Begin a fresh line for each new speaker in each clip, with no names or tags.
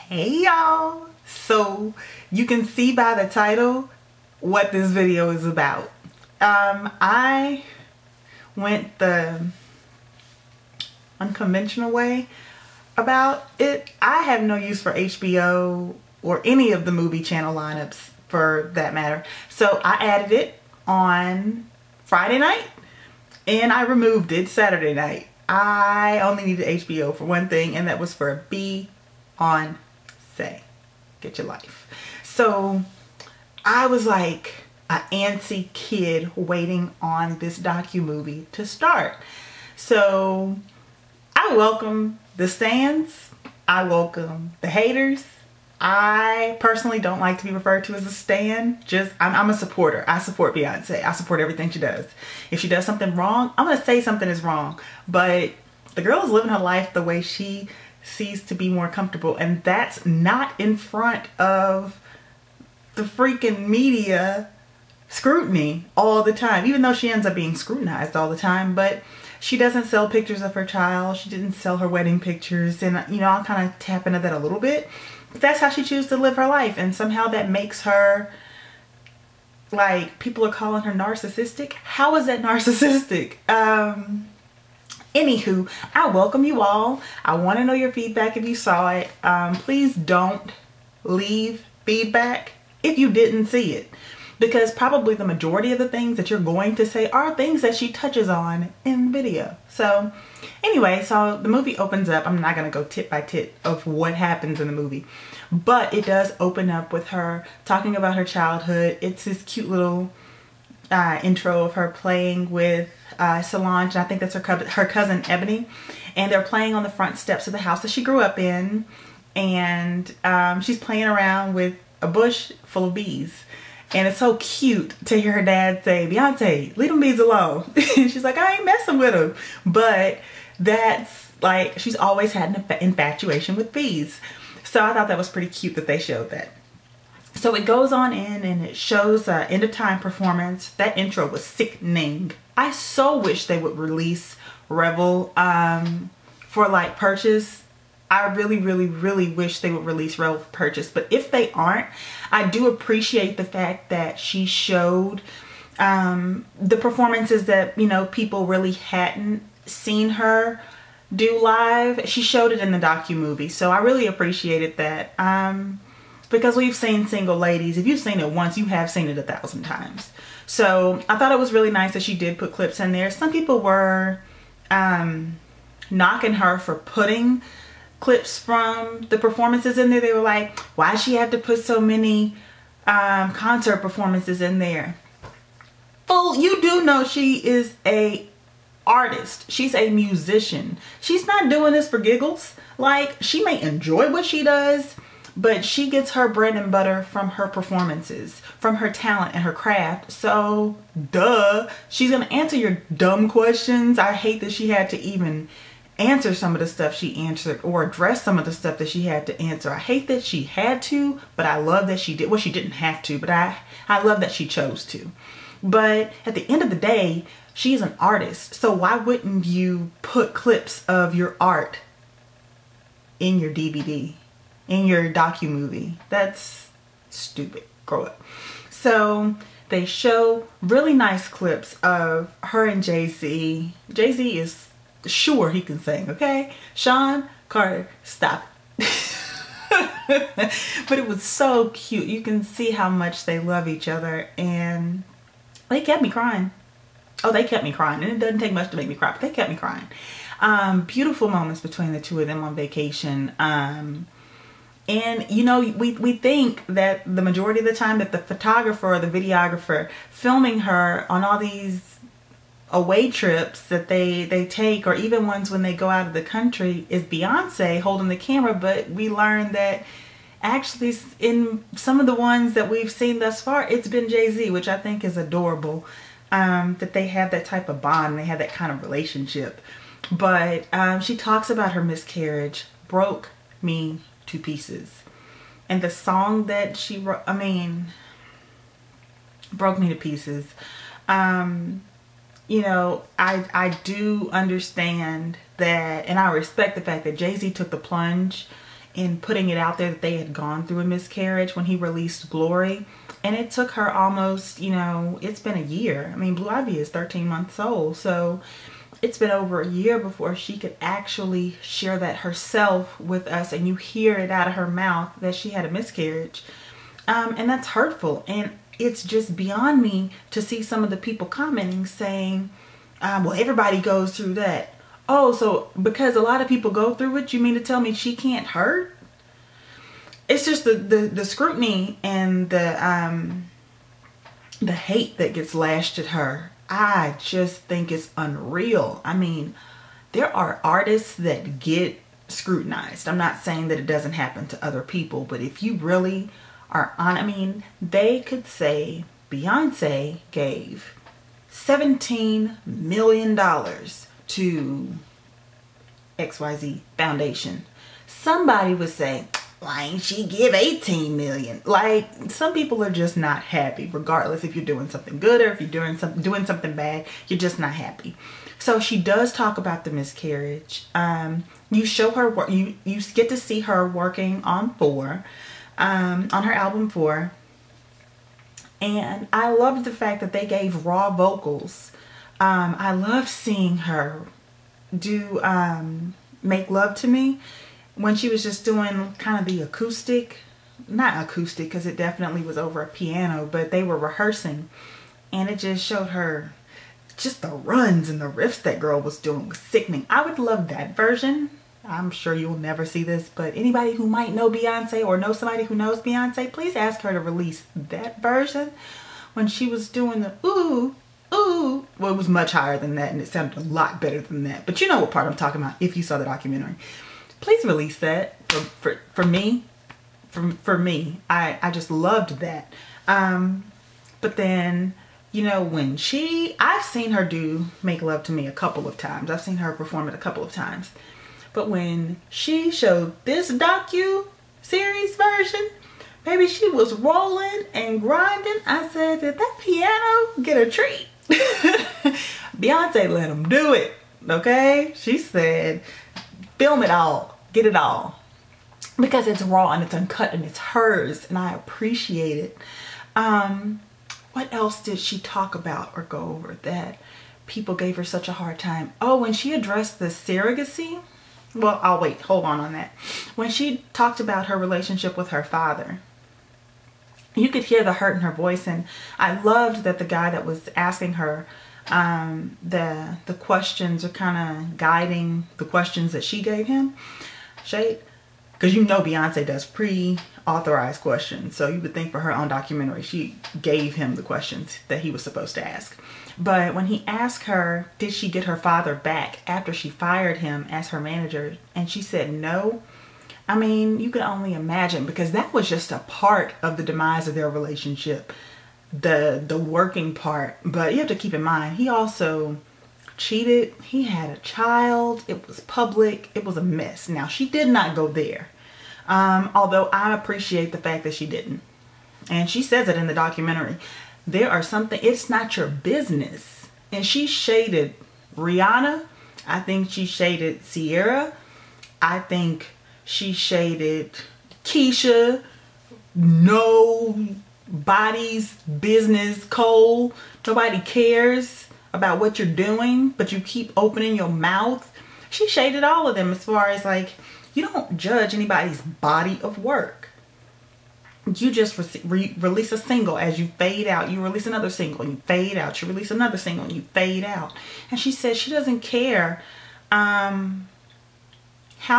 Hey y'all, so you can see by the title what this video is about. I went the unconventional way about it. I have no use for HBO or any of the movie channel lineups for that matter, so I added it on Friday night and I removed it Saturday night. I only needed HBO for one thing, and that was for Beyonce. Get your life. So I was like an antsy kid waiting on this docu-movie to start. So I welcome the stans. I welcome the haters. I personally don't like to be referred to as a stan. I'm a supporter. I support Beyonce. I support everything she does. If she does something wrong, I'm gonna say something is wrong. But the girl is living her life the way she sees to be more comfortable, and that's not in front of the freaking media scrutiny all the time, even though she ends up being scrutinized all the time. But she doesn't sell pictures of her child. She didn't sell her wedding pictures, and you know, I'll kind of tap into that a little bit. But that's how she chooses to live her life, and somehow that makes her, like, people are calling her narcissistic. How is that narcissistic? Anywho, I welcome you all. I want to know your feedback if you saw it. Please don't leave feedback if you didn't see it, because probably the majority of the things that you're going to say are things that she touches on in the video. So anyway, so the movie opens up. I'm not going to go tit by tit of what happens in the movie, but it does open up with her talking about her childhood. It's this cute little intro of her playing with Solange, and I think that's her cousin Ebony, and they're playing on the front steps of the house that she grew up in, and she's playing around with a bush full of bees, and it's so cute to hear her dad say, "Beyonce, leave them bees alone." And she's like, "I ain't messing with them," but that's like, she's always had an infatuation with bees. So I thought that was pretty cute that they showed that. So it goes on in and it shows an end of time performance. That intro was sickening. I so wish they would release Revel for like purchase. I really wish they would release Revel for purchase. But if they aren't, I do appreciate the fact that she showed the performances that, you know, people really hadn't seen her do live. She showed it in the docu-movie. So I really appreciated that. Because we've seen Single Ladies. If you've seen it once, you have seen it 1,000 times. So I thought it was really nice that she did put clips in there. Some people were knocking her for putting clips from the performances in there. They were like, why does she have to put so many concert performances in there? Fool, you do know she is a artist. She's a musician. She's not doing this for giggles. Like, she may enjoy what she does, but she gets her bread and butter from her performances, from her talent and her craft. So, duh, she's gonna answer your dumb questions. I hate that she had to even answer some of the stuff she answered or address some of the stuff that she had to answer. I hate that she had to, but I love that she did. Well, she didn't have to, but I love that she chose to. But at the end of the day, she's an artist. So why wouldn't you put clips of your art in your DVD? In your docu-movie? That's stupid. Grow up. So they show really nice clips of her and Jay-Z. Jay-Z is sure he can sing, okay? Shawn Carter, stop. But it was so cute. You can see how much they love each other, and they kept me crying. Oh, they kept me crying, and it doesn't take much to make me cry, but they kept me crying. Beautiful moments between the two of them on vacation. And you know, we think that the majority of the time that the photographer or the videographer filming her on all these away trips that they take, or even ones when they go out of the country, is Beyonce holding the camera. But we learned that actually in some of the ones that we've seen thus far, it's been Jay-Z, which I think is adorable, that they have that type of bond, they have that kind of relationship. But she talks about her miscarriage broke me to pieces, and the song that she wrote, I mean, broke me to pieces. You know, I do understand that, and I respect the fact that Jay-Z took the plunge in putting it out there that they had gone through a miscarriage when he released Glory. And it took her almost, you know, it's been a year. I mean, Blue Ivy is 13 months old. So it's been over a year before she could actually share that herself with us. And you hear it out of her mouth that she had a miscarriage. And that's hurtful. And it's just beyond me to see some of the people commenting saying, well, everybody goes through that. Oh, so because a lot of people go through it, you mean to tell me she can't hurt? It's just the scrutiny and the hate that gets lashed at her. I just think it's unreal. I mean, there are artists that get scrutinized. I'm not saying that it doesn't happen to other people, but if you really are on, I mean, they could say Beyonce gave $17 million to XYZ Foundation. Somebody would say, why ain't she give 18 million? Like, some people are just not happy, regardless if you're doing something good or if you're doing something bad, you're just not happy. So she does talk about the miscarriage. You show her work, you get to see her working on 4, on her album 4. And I loved the fact that they gave raw vocals. I loved seeing her do Make Love to Me, when she was just doing kind of the acoustic, not acoustic because it definitely was over a piano, but they were rehearsing, and it just showed her just the runs and the riffs that girl was doing was sickening. I would love that version. I'm sure you'll never see this, but anybody who might know Beyonce or know somebody who knows Beyonce, please ask her to release that version when she was doing the ooh, ooh. Well, it was much higher than that, and it sounded a lot better than that. But you know what part I'm talking about if you saw the documentary. Please release that for me. For me, I just loved that. But then, you know, when I've seen her do Make Love to Me a couple of times. I've seen her perform it a couple of times. But when she showed this docu-series version, baby, she was rolling and grinding. I said, did that piano get a treat? Beyonce let him do it, okay? She said, film it all. Get it all, because it's raw and it's uncut and it's hers, and I appreciate it. What else did she talk about or go over that people gave her such a hard time? Oh, when she addressed the surrogacy, well, I'll wait, hold on that. When she talked about her relationship with her father, you could hear the hurt in her voice, and I loved that the guy that was asking her the questions are kind of guiding the questions that she gave him. Shade, because you know Beyonce does pre-authorized questions, so you would think for her own documentary she gave him the questions that he was supposed to ask. But when he asked her, did she get her father back after she fired him as her manager, and she said no, I mean, you can only imagine, because that was just a part of the demise of their relationship, the working part. But you have to keep in mind, he also cheated. He had a child. It was public. It was a mess. Now, she did not go there, although I appreciate the fact that she didn't. And she says it in the documentary. There are something, it's not your business. And she shaded Rihanna. I think she shaded Sierra. I think she shaded Keisha. Nobody's business, Cole. Nobody cares about what you're doing, but you keep opening your mouth. She shaded all of them, as far as like, you don't judge anybody's body of work. You just release a single. As you fade out, you release another single and you fade out. You release another single and you fade out. And she says she doesn't care how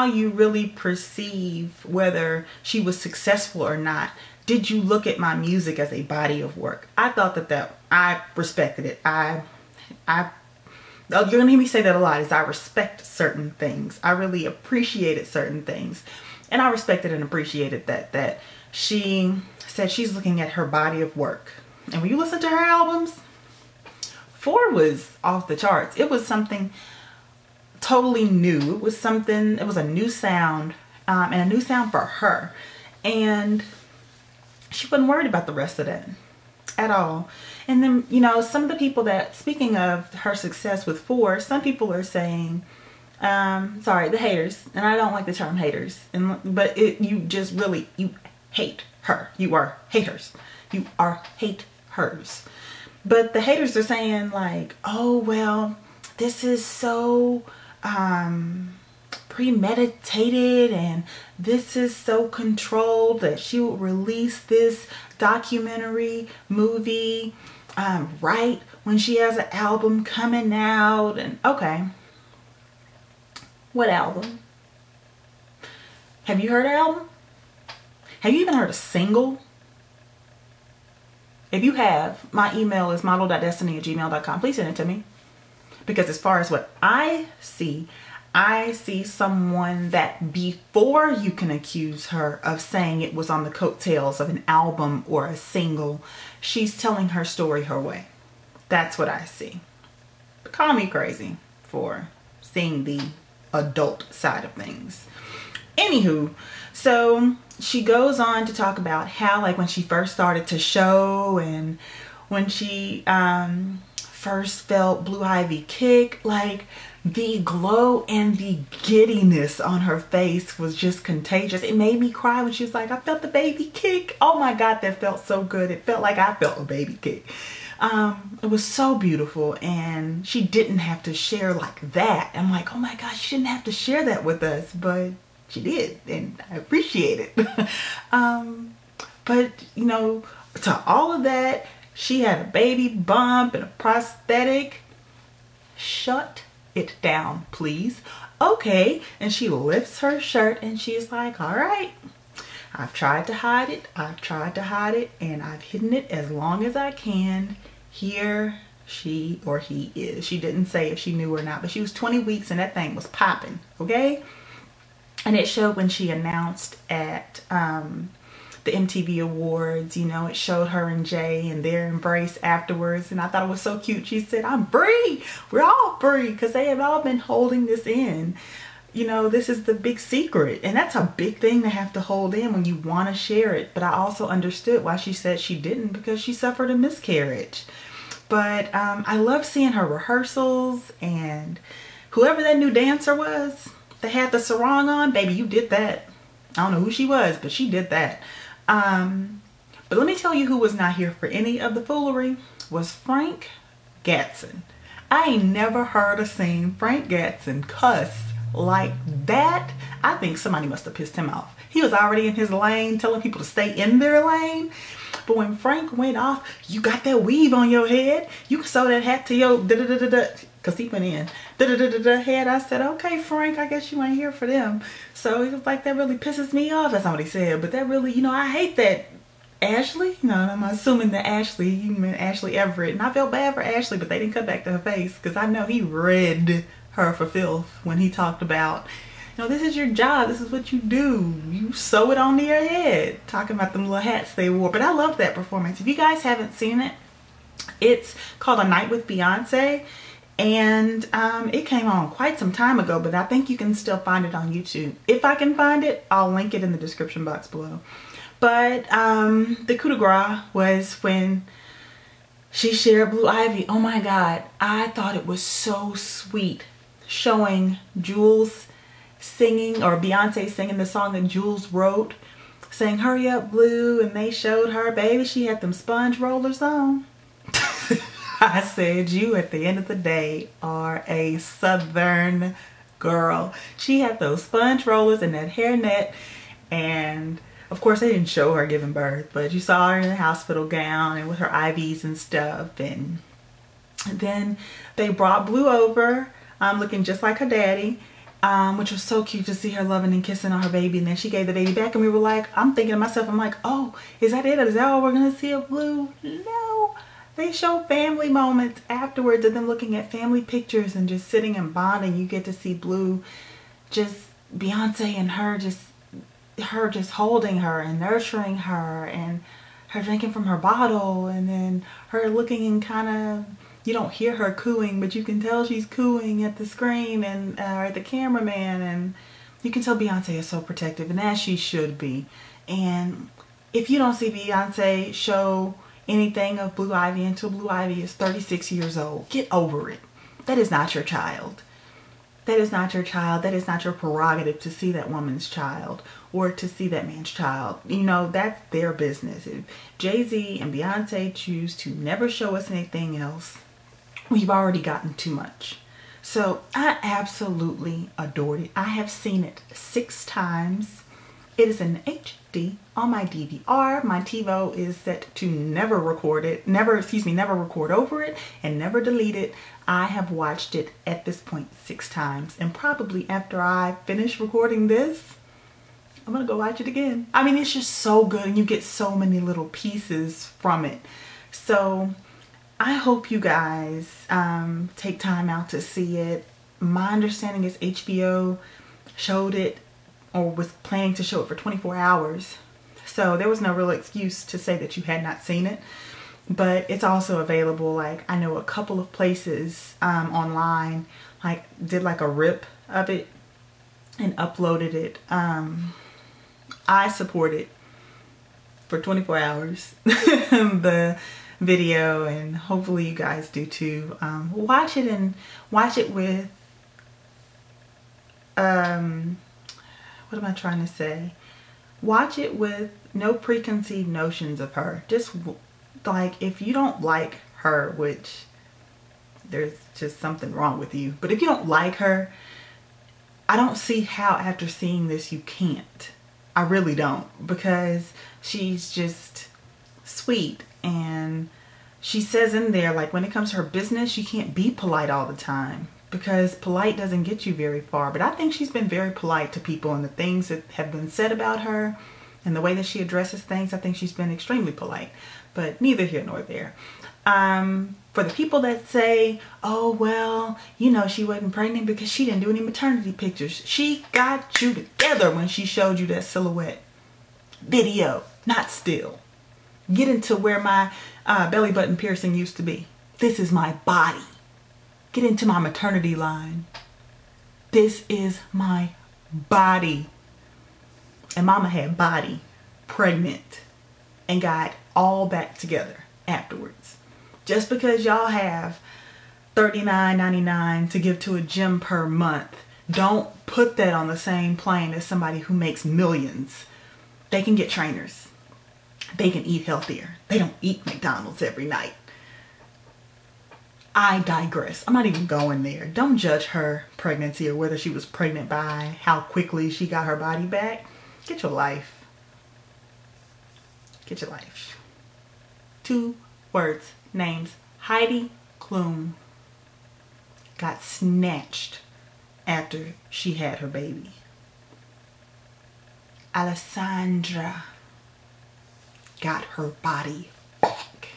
you really perceive whether she was successful or not. Did you look at my music as a body of work? I thought that I respected it. You're gonna hear me say that a lot, is I respect certain things. I really appreciated certain things, and I respected and appreciated that she said she's looking at her body of work. And when you listen to her albums, 4 was off the charts. It was something totally new. It was a new sound, and a new sound for her, and she wasn't worried about the rest of that at all. And then, you know, some of the people that, speaking of her success with 4, some people are saying Sorry, the haters. And I don't like the term haters. But you just really, you hate her. You are haters. You are haters. But the haters are saying like, oh, well, this is so premeditated and this is so controlled that she will release this documentary movie right when she has an album coming out. And okay, what album? Have you heard an album? Have you even heard a single? If you have, my email is model.destiny@gmail.com. Please send it to me. Because as far as what I see someone that before you can accuse her of saying it was on the coattails of an album or a single, she's telling her story her way. That's what I see. But call me crazy for seeing the adult side of things. Anywho, so she goes on to talk about how, like, when she first started to show and when she first felt Blue Ivy kick, like the glow and the giddiness on her face was just contagious. It made me cry when she was like, I felt the baby kick. Oh my God, that felt so good. It felt like I felt a baby kick. It was so beautiful, and she didn't have to share like that. I'm like, oh my gosh, she didn't have to share that with us, but she did, and I appreciate it. But you know, to all of that, she had a baby bump and a prosthetic. Shut it down, please. Okay. And she lifts her shirt and she's like, all right, I've tried to hide it. I've tried to hide it, and I've hidden it as long as I can. Here she or he is. She didn't say if she knew or not, but she was 20 weeks and that thing was popping. Okay. And it showed when she announced at the MTV Awards, you know, it showed her and Jay and their embrace afterwards. And I thought it was so cute. She said, I'm free. We're all free, because they have all been holding this in. You know, this is the big secret. And that's a big thing to have to hold in when you want to share it. But I also understood why she said she didn't, because she suffered a miscarriage. But I love seeing her rehearsals, and whoever that new dancer was that had the sarong on, baby, you did that. I don't know who she was, but she did that. But let me tell you who was not here for any of the foolery was Frank Gatson. I ain't never heard or seen Frank Gatson cuss like that. I think somebody must have pissed him off. He was already in his lane telling people to stay in their lane. But when Frank went off, you got that weave on your head. You can sew that hat to your da-da-da-da-da, because he went in da-da-da-da-da head. I said, okay, Frank, I guess you ain't here for them. So he was like, that really pisses me off. That's not what he said. But that really, you know, I hate that. Ashley? No, I'm assuming that Ashley, you meant Ashley Everett. And I felt bad for Ashley, but they didn't cut back to her face, because I know he read her for filth when he talked about, you know, this is your job. This is what you do. You sew it onto your head. Talking about them little hats they wore. But I love that performance. If you guys haven't seen it, it's called A Night with Beyonce. And it came on quite some time ago, but I think you can still find it on YouTube. If I can find it, I'll link it in the description box below. But the coup de grace was when she shared Blue Ivy. Oh my God, I thought it was so sweet, showing Jules singing, or Beyonce singing the song that Jules wrote, saying hurry up Blue, and they showed her, baby, she had them sponge rollers on. I said, you at the end of the day are a Southern girl. She had those sponge rollers and that hairnet, and of course they didn't show her giving birth, but you saw her in the hospital gown and with her IVs and stuff. And then they brought Blue over looking just like her daddy, which was so cute to see her loving and kissing on her baby. And then she gave the baby back, and we were like, I'm thinking to myself, I'm like, oh, is that it? Is that all we're gonna see of Blue? No. They show family moments afterwards of them looking at family pictures and just sitting and bonding. You get to see Blue, just Beyonce and her just holding her and nurturing her, and her drinking from her bottle, and then her looking and kind of, you don't hear her cooing, but you can tell she's cooing at the screen and at the cameraman, and you can tell Beyonce is so protective, and as she should be. And if you don't see Beyonce show anything of Blue Ivy until Blue Ivy is 36 years old, get over it. That is not your child. that is not your child. That is not your prerogative to see that woman's child or to see that man's child. You know, that's their business. If Jay-Z and Beyonce choose to never show us anything else, we've already gotten too much. So I absolutely adored it. I have seen it 6 times. It is in HD on my DVR. My TiVo is set to never record it, never record over it and never delete it. I have watched it at this point 6 times, and probably after I finish recording this, I'm gonna go watch it again. I mean, it's just so good and you get so many little pieces from it. So I hope you guys take time out to see it. My understanding is HBO showed it or was planning to show it for 24 hours. So there was no real excuse to say that you had not seen it. But it's also available, like I know a couple of places online like did like a rip of it and uploaded it. I support it for 24 hours, the video, and hopefully you guys do too. Watch it and watch it with, what am I trying to say? Watch it with no preconceived notions of her. Just like, if you don't like her, which there's just something wrong with you, but if you don't like her, I don't see how after seeing this you can't. I really don't, because she's just sweet, and she says in there, like, when it comes to her business, you can't be polite all the time, because polite doesn't get you very far. But I think she's been very polite to people, and the things that have been said about her and the way that she addresses things, I think she's been extremely polite. But neither here nor there. For the people that say, oh, well, you know, she wasn't pregnant because she didn't do any maternity pictures. She got you together when she showed you that silhouette video, not still. Get into where my belly button piercing used to be. This is my body. Get into my maternity line. This is my body. And mama had body, pregnant, and got all back together afterwards. Just because y'all have $39.99 to give to a gym per month, don't put that on the same plane as somebody who makes millions. They can get trainers. They can eat healthier. They don't eat McDonald's every night. I digress. I'm not even going there. Don't judge her pregnancy or whether she was pregnant by how quickly she got her body back. Get your life. Get your life. 2 words, names. Heidi Klum got snatched after she had her baby. Alessandra got her body back.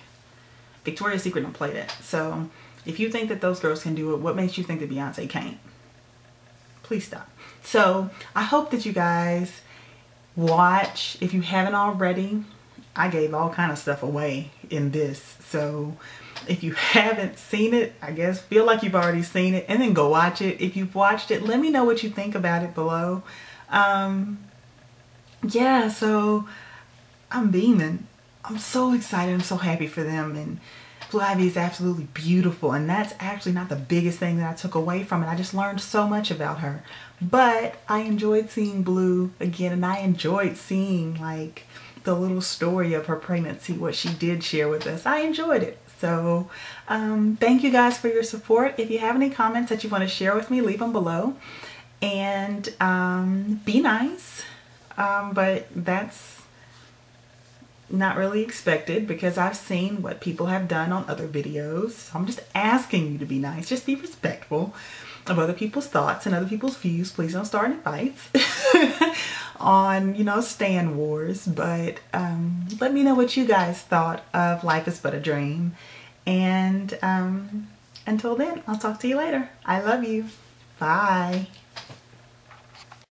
Victoria's Secret don't play that. So if you think that those girls can do it, what makes you think that Beyonce can't? Please stop. So I hope that you guys watch. If you haven't already, I gave all kind of stuff away in this. So if you haven't seen it, I guess feel like you've already seen it and then go watch it. If you've watched it, let me know what you think about it below. Yeah, so I'm beaming. I'm so excited. I'm so happy for them. And Blue Ivy is absolutely beautiful. And that's actually not the biggest thing that I took away from it. I just learned so much about her. But I enjoyed seeing Blue again. And I enjoyed seeing like the little story of her pregnancy, what she did share with us. I enjoyed it. So thank you guys for your support. If you have any comments that you want to share with me, leave them below. And be nice. But that's not really expected because I've seen what people have done on other videos. So I'm just asking you to be nice. Just be respectful of other people's thoughts and other people's views. Please don't start any fights on, you know, Stan Wars. But let me know what you guys thought of Life is But a Dream. And until then, I'll talk to you later. I love you. Bye.